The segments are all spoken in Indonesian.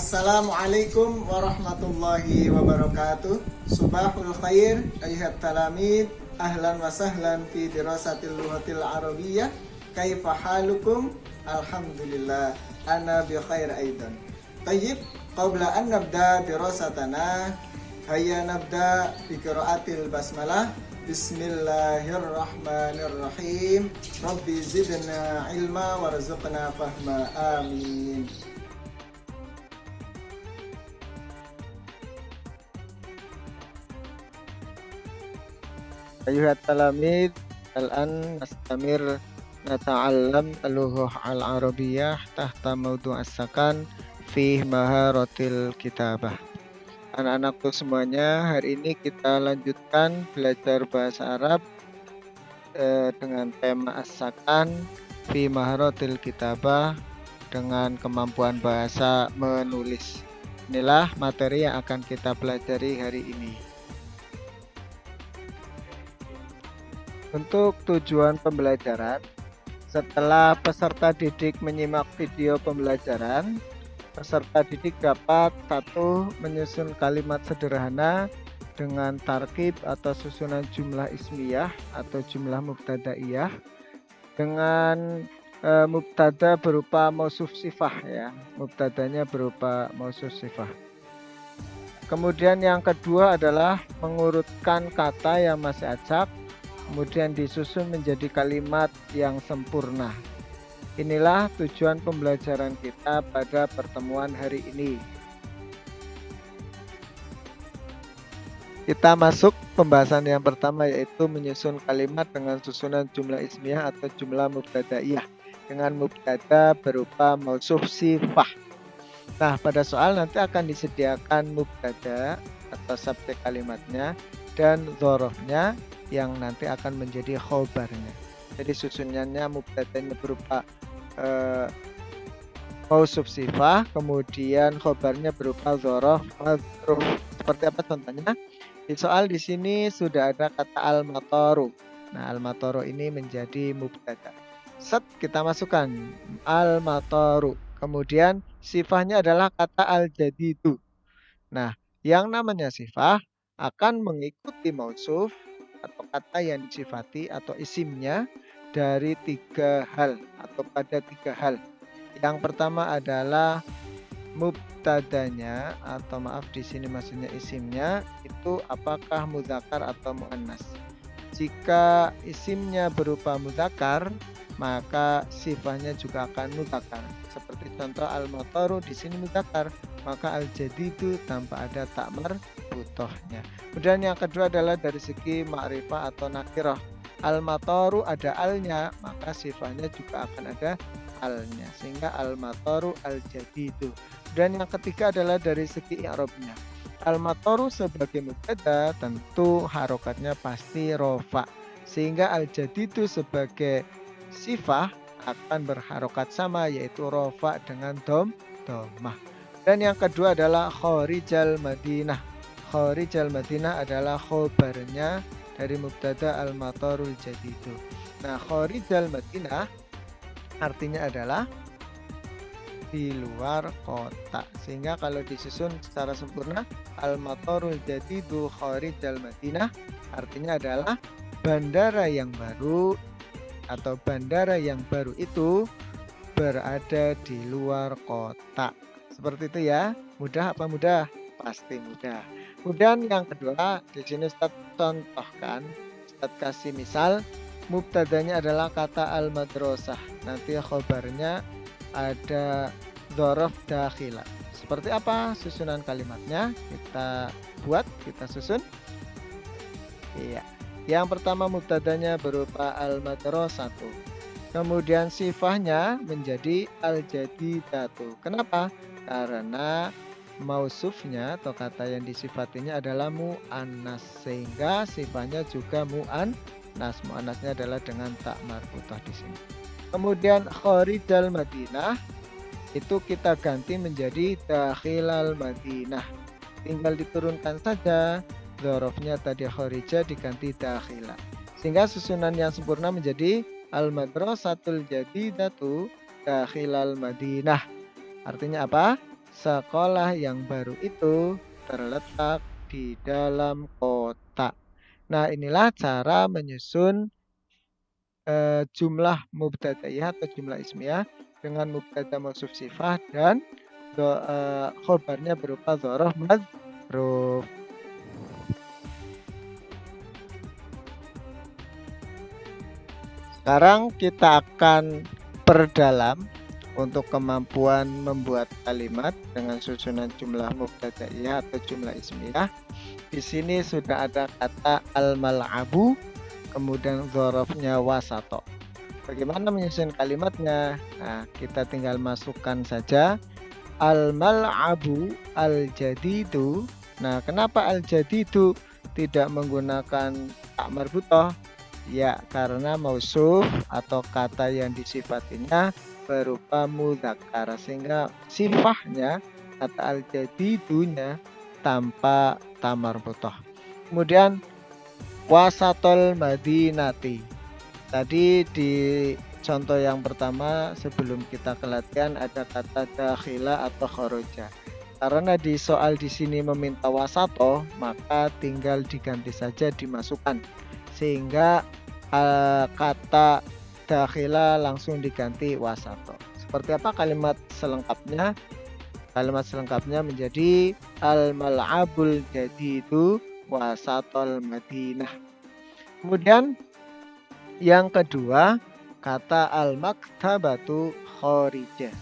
Assalamualaikum warahmatullahi wabarakatuh. Subahul khair ayuhat talamid. Ahlan wa sahlan fi dirasatil lughatil arabiyyah. Kaifa halukum? Alhamdulillah ana bi khair aidan. Tayyib, qabla an nabda dirasatana, hayya nabda bi qiraatil basmalah. Bismillahirrahmanirrahim. Rabbi zidna ilma warzuqna fahma. Amin. Ayuhat talamid, al-an nastamir nata'allam al-lugha al-arabiyyah tahta mawdu' as-sakan fi maharatil kitabah. Anak-anakku semuanya, hari ini kita lanjutkan belajar bahasa Arab dengan tema as-sakan fi maharatil kitabah dengan kemampuan bahasa menulis. Inilah materi yang akan kita pelajari hari ini. Untuk tujuan pembelajaran, setelah peserta didik menyimak video pembelajaran, peserta didik dapat 1. Menyusun kalimat sederhana dengan tarkib atau susunan jumlah ismiyah atau jumlah mubtadaiyah dengan mubtada berupa mausuf sifah ya. Mubtadanya berupa mausuf sifah. Kemudian yang kedua adalah mengurutkan kata yang masih acak, kemudian disusun menjadi kalimat yang sempurna. Inilah tujuan pembelajaran kita pada pertemuan hari ini. Kita masuk pembahasan yang pertama, yaitu menyusun kalimat dengan susunan jumlah ismiyah atau jumlah mubtadaiyah dengan mubtada berupa mausuf sifah. Nah, pada soal nanti akan disediakan mubtada atau subjek kalimatnya dan dzarafnya yang nanti akan menjadi khobarnya. Jadi susunannya mubtadanya berupa mausuf sifah, kemudian khobarnya berupa dzaraf madzruf. Seperti apa contohnya? Di soal di sini sudah ada kata al-mataru. Nah, al-mataru ini menjadi mubtada. Set, kita masukkan al-mataru. Kemudian sifahnya adalah kata al-jadidu. Nah, yang namanya sifah akan mengikuti mausuf atau kata yang disifati atau isimnya dari 3 hal atau pada 3 hal. Yang pertama adalah mubtadanya atau maaf di sini maksudnya isimnya itu apakah mudzakkar atau muannas. Jika isimnya berupa mudzakkar, maka sifahnya juga akan mudzakkar. Seperti contoh al-mataru di sini mudzakkar, maka al-jadidu tanpa ada tak marbuthahnya. Kemudian yang kedua adalah dari segi ma'rifah atau nakirah. Al-mataru ada alnya, maka sifatnya juga akan ada alnya, sehingga al-mataru al-jadidu. Dan yang ketiga adalah dari segi i'rabnya. Al-mataru sebagai mubtada tentu harokatnya pasti rofa, sehingga al-jadidu sebagai sifah akan berharokat sama, yaitu rofa dengan dhammah. Dan yang kedua adalah kharijal Madinah. Kharijal Madinah adalah khobarnya dari mubtada al-matarul jadidu. Nah, kharijal Madinah artinya adalah di luar kota. Sehingga kalau disusun secara sempurna, al-matarul jadidu kharijal Madinah artinya adalah bandara yang baru atau bandara yang baru itu berada di luar kota. Seperti itu ya. Mudah apa mudah? Pasti mudah. Kemudian yang kedua, di sini Ustaz contohkan, Ustaz kasih misal, mubtadanya adalah kata al-madrasah. Nanti khobarnya ada dzaraf dakhila. Seperti apa susunan kalimatnya? Kita buat, kita susun. Iya. Yang pertama mubtadanya berupa al-madrasatu. Kemudian sifahnya menjadi al-jadidatu. Kenapa? Karena mausufnya atau kata yang disifatinya adalah mu'annas, sehingga sifahnya juga mu'annas. Mu'annasnya adalah dengan tak marbuthah di sini. Kemudian kharijal Madinah itu kita ganti menjadi dakhilal Madinah. Tinggal diturunkan saja dzarafnya tadi kharija diganti dakhila. Sehingga susunan yang sempurna menjadi al-madrasatul jadidatu dakhilal Madinah. Artinya apa? sekolah yang baru itu terletak di dalam kota. Nah, inilah cara menyusun jumlah mubtadaiyah atau jumlah ismiyah dengan mubtada mausuf sifah dan khobarnya berupa dzaraf madzruf. Sekarang kita akan perdalam untuk kemampuan membuat kalimat dengan susunan jumlah mubtadaiyah atau jumlah ismiyah. Di sini sudah ada kata al-mal'abu, kemudian dzarafnya wasato. Bagaimana menyusun kalimatnya? Nah, kita tinggal masukkan saja al-mal'abu al-jadidu. Nah, kenapa al-jadidu tidak menggunakan tak marbutoh? Ya, karena mausuf atau kata yang disifatinya berupa mudzakkar, sehingga sifahnya kata al-jadidunya tanpa ta marbutoh. Kemudian wasatol madinati. Tadi di contoh yang pertama sebelum kita ke latihan ada kata dakhila atau kharaja. Karena di soal di sini meminta wasato, maka tinggal diganti saja dimasukkan. Sehingga kata dakhila langsung diganti wasato. Seperti apa kalimat selengkapnya? Kalimat selengkapnya menjadi al-mal'abul jadidu wasatol madinah. Kemudian yang kedua, kata al-maktabatu kharijah.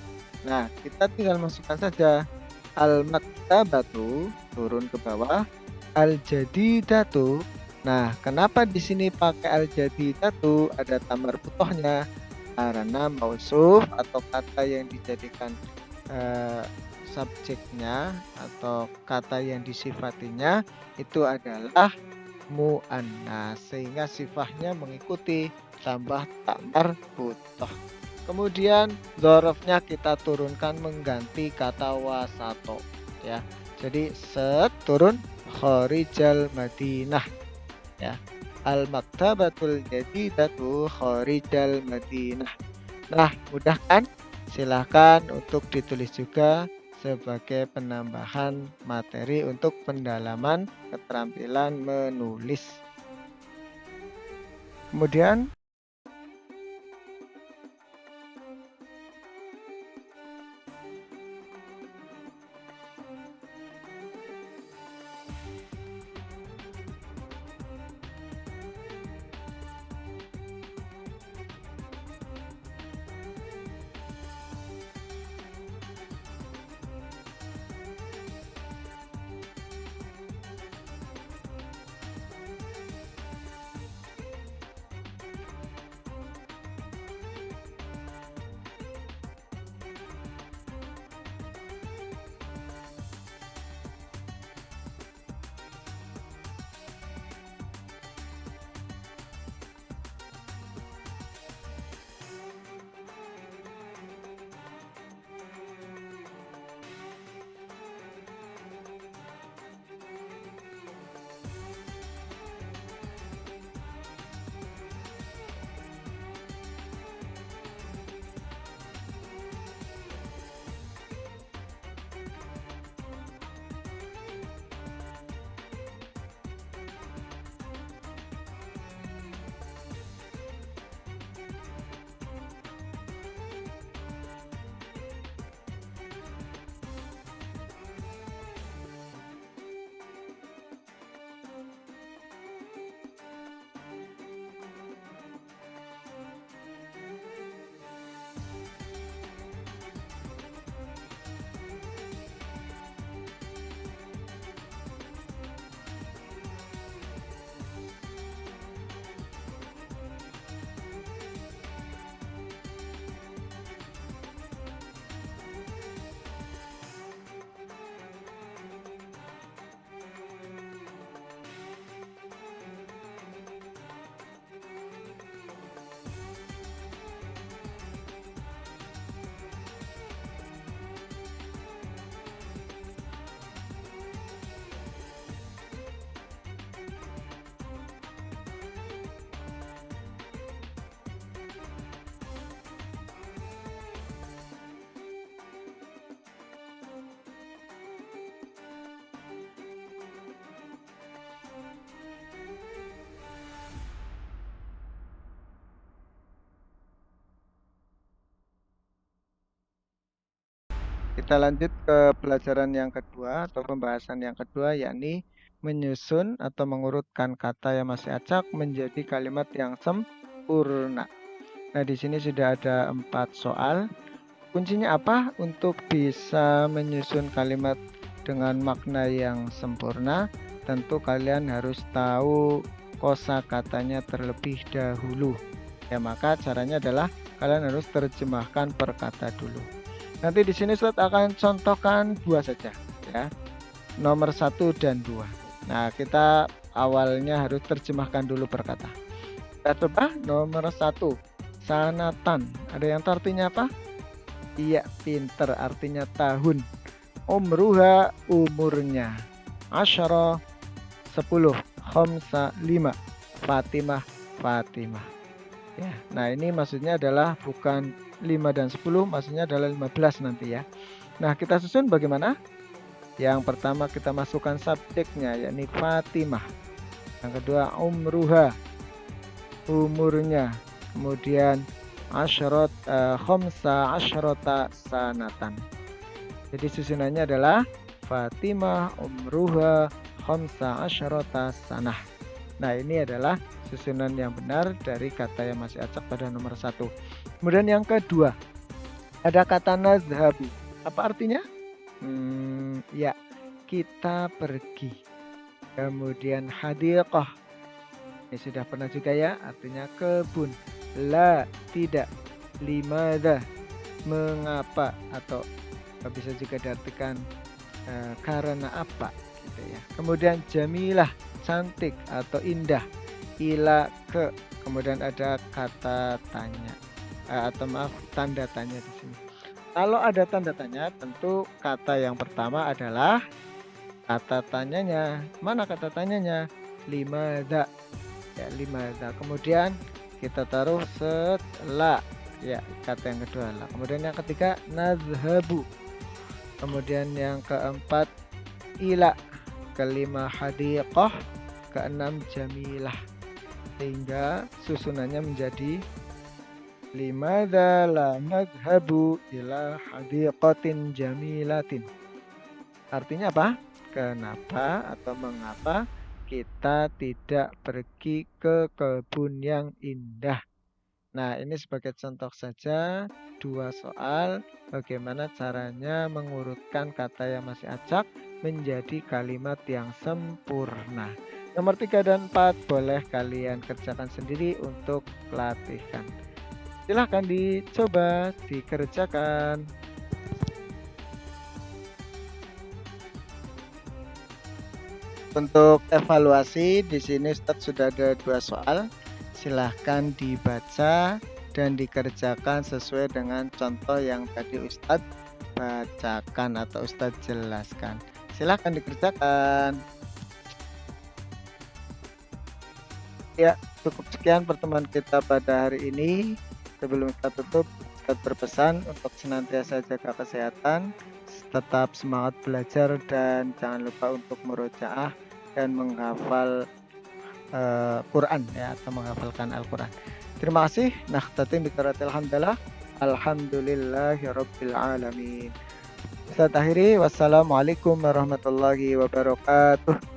Nah, kita tinggal masukkan saja al-maktabatu, turun ke bawah, al-jadidatu. Nah, kenapa di sini pakai al-jadidatu ada tamar butohnya? Karena mausuf atau kata yang dijadikan subjeknya atau kata yang disifatinya itu adalah mu'annas, sehingga sifahnya mengikuti tambah tak marbutoh. Kemudian dzarafnya kita turunkan mengganti kata wasato ya. Jadi turun kharijal madinah ya. Al maktabatul jadidatu kharijal madinah. Nah, mudah kan? Silahkan untuk ditulis juga sebagai penambahan materi untuk pendalaman keterampilan menulis. Kemudian Kita lanjut ke pelajaran yang kedua atau pembahasan yang kedua, yakni menyusun atau mengurutkan kata yang masih acak menjadi kalimat yang sempurna. Nah, di sini sudah ada 4 soal. Kuncinya apa untuk bisa menyusun kalimat dengan makna yang sempurna? Tentu kalian harus tahu kosakatanya terlebih dahulu. Ya, maka caranya adalah kalian harus terjemahkan per kata dulu. Nanti di sini Ustaz akan contohkan 2 saja ya. Nomor 1 dan 2. Nah, kita awalnya harus terjemahkan dulu per kata. Kita coba nomor 1. Sanatan. Ada yang tahu artinya apa? Iya, pinter, artinya tahun. Umruha, umurnya. Asyara, 10. Khamsa, 5. Fatimah, Fatimah. Ya, nah ini maksudnya adalah bukan 5 dan 10, maksudnya adalah 15 nanti ya. Nah, kita susun bagaimana? Yang pertama kita masukkan subjeknya, yakni Fatimah. Yang kedua umruha, umurnya. Kemudian khamsa asyrata sanatan. Jadi susunannya adalah Fatimah umruha khamsa asyrata sanah. Nah, ini adalah susunan yang benar dari kata yang masih acak pada nomor 1. Kemudian yang kedua, ada kata nazhabu. Apa artinya? Ya, kita pergi. Kemudian hadiqah. Ini sudah pernah juga ya, artinya kebun. La, tidak. Limadha, mengapa, atau bisa juga diartikan karena apa gitu ya. Kemudian jamilah, cantik atau indah. Ila, ke. Kemudian ada kata tanya atau maaf, tanda tanya di sini. Kalau ada tanda tanya, tentu kata yang pertama adalah kata tanyanya. Mana kata tanyanya? Limadha. Ya, limadha. Kemudian kita taruh setelah ya kata yang kedua lah. Kemudian yang ketiga nazhabu. Kemudian yang keempat ila. Kelima hadiqah. Keenam jamilah. Sehingga susunannya menjadi limadha la nadhabu ila hadiqatin jamilatin. Artinya apa? Kenapa atau mengapa kita tidak pergi ke kebun yang indah? Nah, ini sebagai contoh saja 2 soal bagaimana caranya mengurutkan kata yang masih acak menjadi kalimat yang sempurna. Nomor 3 dan 4 boleh kalian kerjakan sendiri untuk latihan. Silahkan dicoba, dikerjakan. Untuk evaluasi di sini Ustadz sudah ada 2 soal. Silahkan dibaca dan dikerjakan sesuai dengan contoh yang tadi Ustadz bacakan atau Ustadz jelaskan. Silahkan dikerjakan. Ya, cukup sekian pertemuan kita pada hari ini. Sebelum kita tutup, Ustadz berpesan untuk senantiasa jaga kesehatan, tetap semangat belajar, dan jangan lupa untuk murojaah dan menghafal Quran ya, atau menghafalkan Al-Quran. Terima kasih. Nakhtatim bi qiraatil hamdalah. Alhamdulillahirabbil alamin. Ustadz akhiri, wassalamualaikum warahmatullahi wabarakatuh.